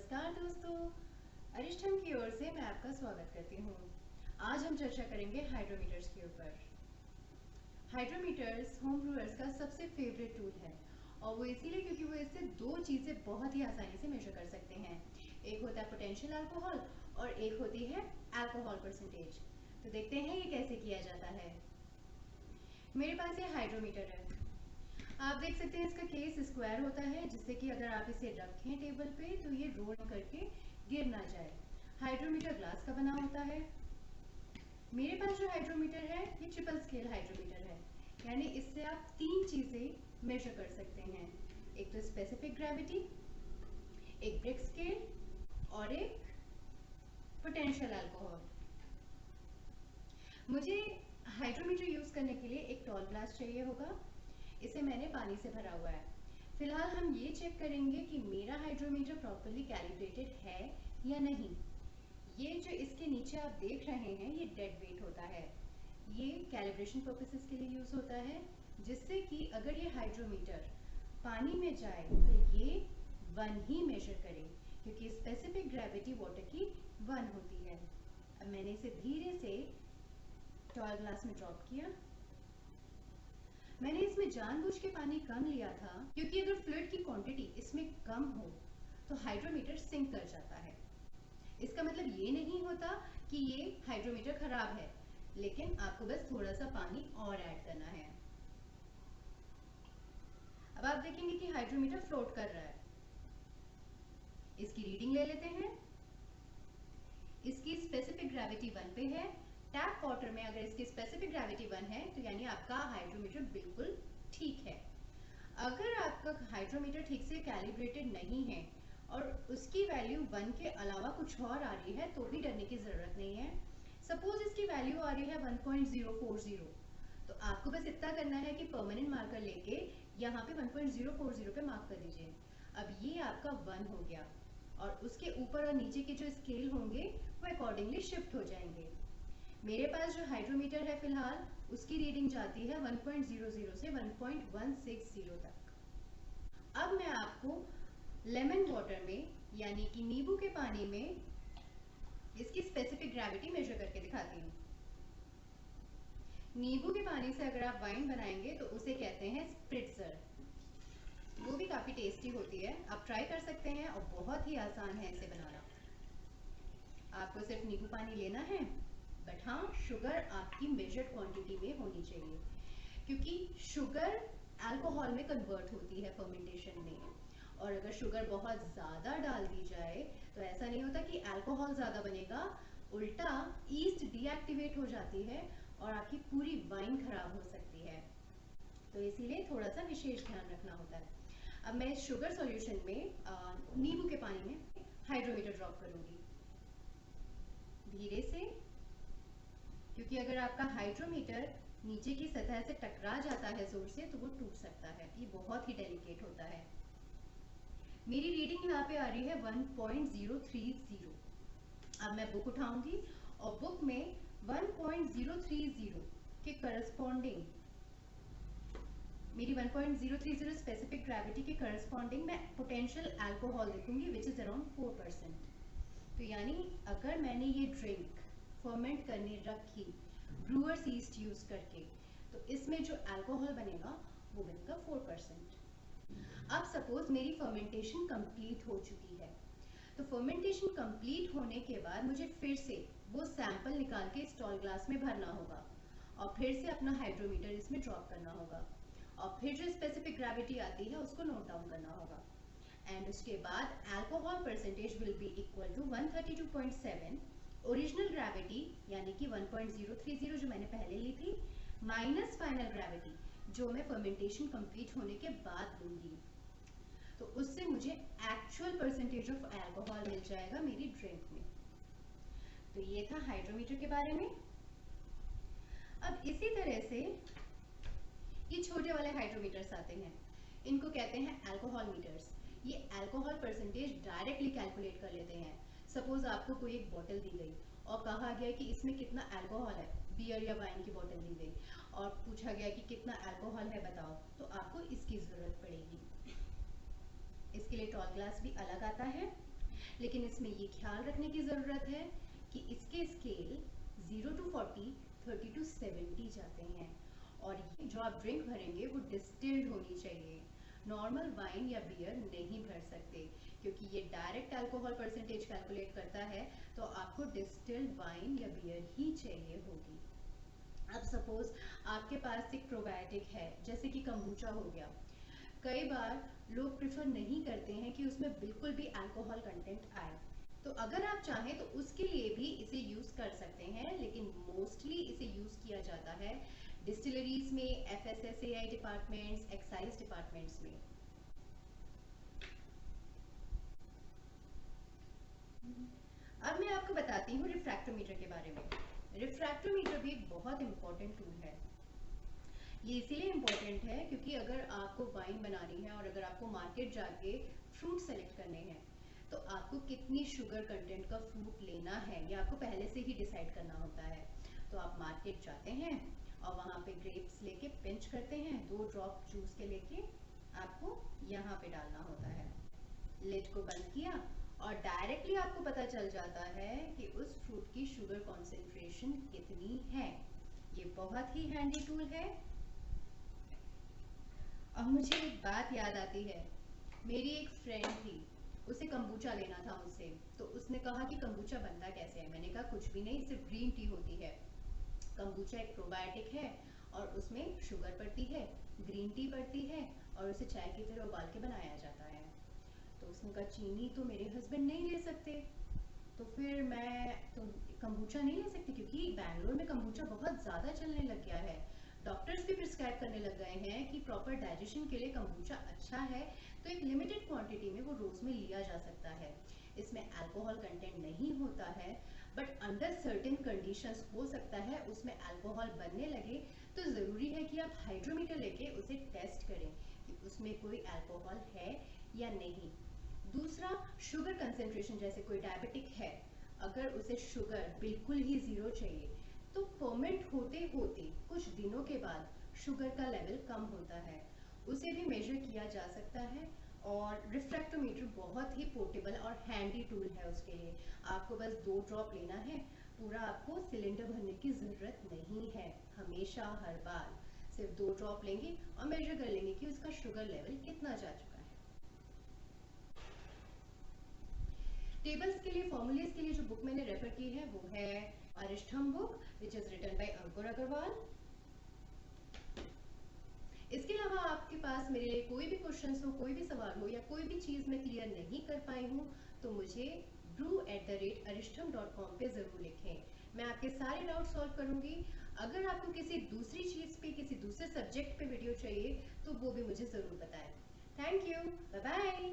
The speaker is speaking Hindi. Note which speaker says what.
Speaker 1: नमस्कार दोस्तों, अरिष्टम की ओर से मैं आपका स्वागत करती हूँ। आज हम चर्चा करेंगे हाइड्रोमीटर्स के ऊपर। हाइड्रोमीटर्स होम ब्रूअर्स का सबसे फेवरेट टूल है और वो इसीलिए क्योंकि वो इससे दो चीज़ें बहुत ही आसानी से मेजर कर सकते हैं। एक होता है पोटेंशियल अल्कोहल और एक होती है अल्कोहल परसेंटेज। तो देखते हैं ये कैसे किया जाता है। मेरे पास ये हाइड्रोमीटर है। आप देख सकते हैं इसका केस स्क्वायर होता है जिससे कि अगर आप इसे रखें टेबल पे तो ये रोल करके गिर ना जाए। हाइड्रोमीटर ग्लास का बना होता है। मेरे पास जो हाइड्रोमीटर है ये ट्रिपल स्केल हाइड्रोमीटर है, यानी इससे आप तीन चीजें मेजर कर सकते हैं। एक तो स्पेसिफिक ग्रेविटी, एक ब्रिक स्केल और एक पोटेंशियल अल्कोहल। मुझे हाइड्रोमीटर यूज करने के लिए एक टॉल ग्लास चाहिए होगा। इसे मैंने पानी से भरा हुआ है। फिलहाल हम ये चेक करेंगे कि मेरा हाइड्रोमीटर प्रॉपर्ली कैलिब्रेटेड है या नहीं। ये जो इसके नीचे आप देख रहे हैं ये डेड वेट होता है। ये कैलिब्रेशन पर्पसेस के लिए यूज होता है, जिससे कि अगर ये हाइड्रोमीटर पानी में जाए तो ये 1 ही मेजर करे, क्योंकि स्पेसिफिक ग्रेविटी वाटर की 1 होती है। अब मैंने इसे धीरे से टॉल ग्लास में ड्रॉप किया। मैंने इसमें जानबूझ के पानी कम लिया था क्योंकि अगर फ्लूइड की क्वांटिटी इसमें कम हो तो हाइड्रोमीटर सिंक कर जाता है। इसका मतलब ये नहीं होता कि ये हाइड्रोमीटर खराब है, लेकिन आपको बस थोड़ा सा पानी और ऐड करना है। अब आप देखेंगे कि हाइड्रोमीटर फ्लोट कर रहा है। इसकी रीडिंग ले लेते हैं। इसकी स्पेसिफिक ग्रेविटी 1 पे है। टैप वाटर में अगर इसकी स्पेसिफिक ग्रेविटी 1 है तो यानी आपका हाइड्रोमीटर बिल्कुल ठीक है। अगर आपका हाइड्रोमीटर ठीक से कैलिब्रेटेड नहीं है और उसकी वैल्यू 1 के अलावा कुछ और आ रही है तो भी डरने की ज़रूरत नहीं है। सपोज इसकी वैल्यू आ रही है 1.040, तो आपको बस इतना करना है कि परमानेंट मार्कर लेके यहाँ पे 1.040 पे मार्क कर दीजिए। अब ये आपका 1 हो गया और उसके ऊपर और नीचे के जो स्केल होंगे वो अकॉर्डिंगली शिफ्ट हो जाएंगे। मेरे पास जो हाइड्रोमीटर है फिलहाल उसकी रीडिंग जाती है 1.00 से 1.160 तक। अब मैं आपको लेमन वाटर में यानी कि नींबू के पानी में इसकी स्पेसिफिक ग्रेविटी मेजर करके दिखाती हूँ। नींबू के पानी से अगर आप वाइन बनाएंगे तो उसे कहते हैं स्प्रिट्जर। वो भी काफ़ी टेस्टी होती है, आप ट्राई कर सकते हैं और बहुत ही आसान है इसे बनाना। आपको सिर्फ नींबू पानी लेना है, बट हाँ शुगर आपकी मेजर्ड क्वांटिटी में होनी चाहिए, क्योंकि शुगर अल्कोहल में कन्वर्ट होती है फर्मेंटेशन में। और अगर शुगर बहुत ज़्यादा डाल दी जाए तो ऐसा नहीं होता कि अल्कोहल ज़्यादा बनेगा, उल्टा ईस्ट डीएक्टिवेट हो जाती है और आपकी पूरी वाइन खराब हो सकती है। तो इसीलिए थोड़ा सा विशेष ध्यान रखना होता है। अब मैं इस शुगर सॉल्यूशन में नींबू के पानी में हाइड्रोमीटर ड्रॉप करूंगी धीरे से, क्योंकि अगर आपका हाइड्रोमीटर नीचे की सतह से टकरा जाता है जोर से तो वो टूट सकता है। ये बहुत ही डेलिकेट होता है। मेरी रीडिंग यहाँ पे आ रही है 1.030। अब मैं बुक उठाऊंगी और बुक में 1.030 के करस्पॉन्डिंग मेरी 1.030 स्पेसिफिक ग्रेविटी के करस्पॉन्डिंग मैं पोटेंशियल अल्कोहल लिखूंगी विच इज अराउंड 4%। तो यानी अगर मैंने ये ड्रिंक फर्मेंट करने रखी ब्रूअर्स ईस्ट यूज करके तो इसमें जो अल्कोहल बनेगा वो बनेगा 4%। अब सपोज मेरी फर्मेंटेशन कंप्लीट हो चुकी है, तो फर्मेंटेशन कंप्लीट होने के बाद मुझे फिर से वो सैंपल निकाल के स्टॉल ग्लास में भरना होगा और फिर से अपना हाइड्रोमीटर इसमें ड्रॉप करना होगा और फिर जो स्पेसिफिक ग्रेविटी आती है उसको नोट डाउन करना होगा। एंड उसके बाद alcohol percentage will be equal to 132.7 original gravity यानी कि 1.030 जो मैंने पहले ली थी माइनस फाइनल ग्रेविटी जो मैं फर्मेंटेशन कंप्लीट होने के बाद लूंगी। तो उससे मुझे एक्चुअल परसेंटेज ऑफ अल्कोहल मिल जाएगा मेरी ड्रिंक में। तो ये था हाइड्रोमीटर के बारे में। अब इसी तरह से ये छोटे वाले हाइड्रोमीटर्स आते हैं, इनको कहते हैं अल्कोहल मीटर्स। ये अल्कोहल परसेंटेज डायरेक्टली कैलकुलेट कर लेते हैं। सपोज आपको कोई एक बोतल दी गई और कहा गया कि इसमें कितना अल्कोहल है, बियर या वाइन की बोतल दी गई और पूछा गया कि कितना अल्कोहल है बताओ, तो आपको इसकी ज़रूरत पड़ेगी। इसके लिए टॉल ग्लास भी अलग आता है। लेकिन इसमें ये ख्याल रखने की ज़रूरत है कि इसके स्केल 0 to 40, 30 to 70 जाते हैं, और ये जो आप ड्रिंक भरेंगे वो डिस्टिल्ड होनी चाहिए। नॉर्मल वाइन या बियर नहीं भर सकते, क्योंकि ये डायरेक्ट अल्कोहल परसेंटेज कैलकुलेट करता है, तो आपको डिस्टिल्ड वाइन या बियर ही चाहिए होगी। अब सपोज आपके पास एक प्रोबायोटिक है, जैसे कि कंबूचा हो गया। कई बार लोग प्रिफर नहीं करते हैं कि उसमें बिल्कुल भी अल्कोहल कंटेंट आए, तो अगर आप चाहें तो उसके लिए भी इसे यूज़ कर सकते हैं, लेकिन मोस्टली इसे यूज़ किया जाता है डिस्टिलरीज में, FSSAI डिपार्टमेंट्स, एक्साइज डिपार्टमेंट्स में। अब मैं आपको बताती हूँ रिफ्रैक्टोमीटर के बारे में। रिफ्रैक्टोमीटर भी एक बहुत इंपॉर्टेंट टूल है। ये इसीलिए इम्पोर्टेंट है क्योंकि अगर आपको वाइन बनानी है और अगर आपको मार्केट जाके फ्रूट सेलेक्ट करने हैं, तो आपको कितनी शुगर कंटेंट का फ्रूट लेना है ये आपको पहले से ही डिसाइड करना होता है। तो आप मार्केट जाते हैं और वहाँ पे ग्रेप्स लेके पिंच करते हैं, 2 ड्रॉप जूस के लेके आपको यहाँ पे डालना होता है। लिड को बंद किया और डायरेक्टली आपको पता चल जाता है कि उस फ्रूट की शुगर कॉन्सेंट्रेशन कितनी है। ये बहुत ही हैंडी टूल है। अब मुझे एक बात याद आती है, मेरी एक फ्रेंड थी, उसे कंबूचा लेना था मुझसे, तो उसने कहा कि कंबूचा बनता कैसे है। मैंने कहा कुछ भी नहीं, सिर्फ ग्रीन टी होती है। कंबूचा एक प्रोबायोटिक है और उसमें शुगर पड़ती है, ग्रीन टी पड़ती है और उसे चाय की तरह उबाल के बनाया जाता है। तो उसने कहा चीनी तो मेरे हस्बैंड नहीं ले सकते, तो फिर मैं तो कंबूचा नहीं ले सकती, क्योंकि बैंगलोर में कंबूचा बहुत ज़्यादा चलने लग गया है। डॉक्टर्स भी प्रिस्क्राइब करने लग गए हैं कि प्रॉपर डाइजेशन के लिए कंबूचा अच्छा है, तो एक लिमिटेड क्वांटिटी में वो रोज़ में लिया जा सकता है। इसमें अल्कोहल कंटेंट नहीं होता है, बट अंडर सर्टेन कंडीशंस हो सकता है उसमें अल्कोहल बनने लगे, तो ज़रूरी है कि आप हाइड्रोमीटर लेके उसे टेस्ट करें कि उसमें कोई अल्कोहल है या नहीं। दूसरा, शुगर कंसेंट्रेशन, जैसे कोई डायबिटिक है, अगर उसे शुगर बिल्कुल ही ज़ीरो चाहिए, तो फर्मेंट होते होते कुछ दिनों के बाद शुगर का लेवल कम होता है, उसे भी मेजर किया जा सकता है। और रिफ्रैक्टोमीटर बहुत ही पोर्टेबल और हैंडी टूल है उसके लिए। आपको बस 2 ड्रॉप लेना है, पूरा आपको सिलेंडर भरने की ज़रूरत नहीं है। हमेशा हर बार सिर्फ 2 ड्रॉप लेंगे और मेजर कर लेंगे कि उसका शुगर लेवल कितना जा चुका है। टेबल्स के लिए, फॉर्मूलेस के लिए जो बुक मैंने रेफर की है वो है Arishtam book, which is written by Ankur Agarwal. इसके अलावा आपके पास मेरे लिए कोई भी क्वेश्चंस हो, कोई भी सवाल हो या कोई भी चीज़ मैं क्लियर नहीं कर पाई हूँ, तो मुझे brew@aristam.com पे ज़रूर लिखें। मैं आपके सारे डाउट सॉल्व करूँगी। अगर आपको किसी दूसरी चीज़ पे, किसी दूसरे सब्जेक्ट पे वीडियो चाहिए, तो वो भी मुझे ज़रूर बताएं। Thank you, bye bye.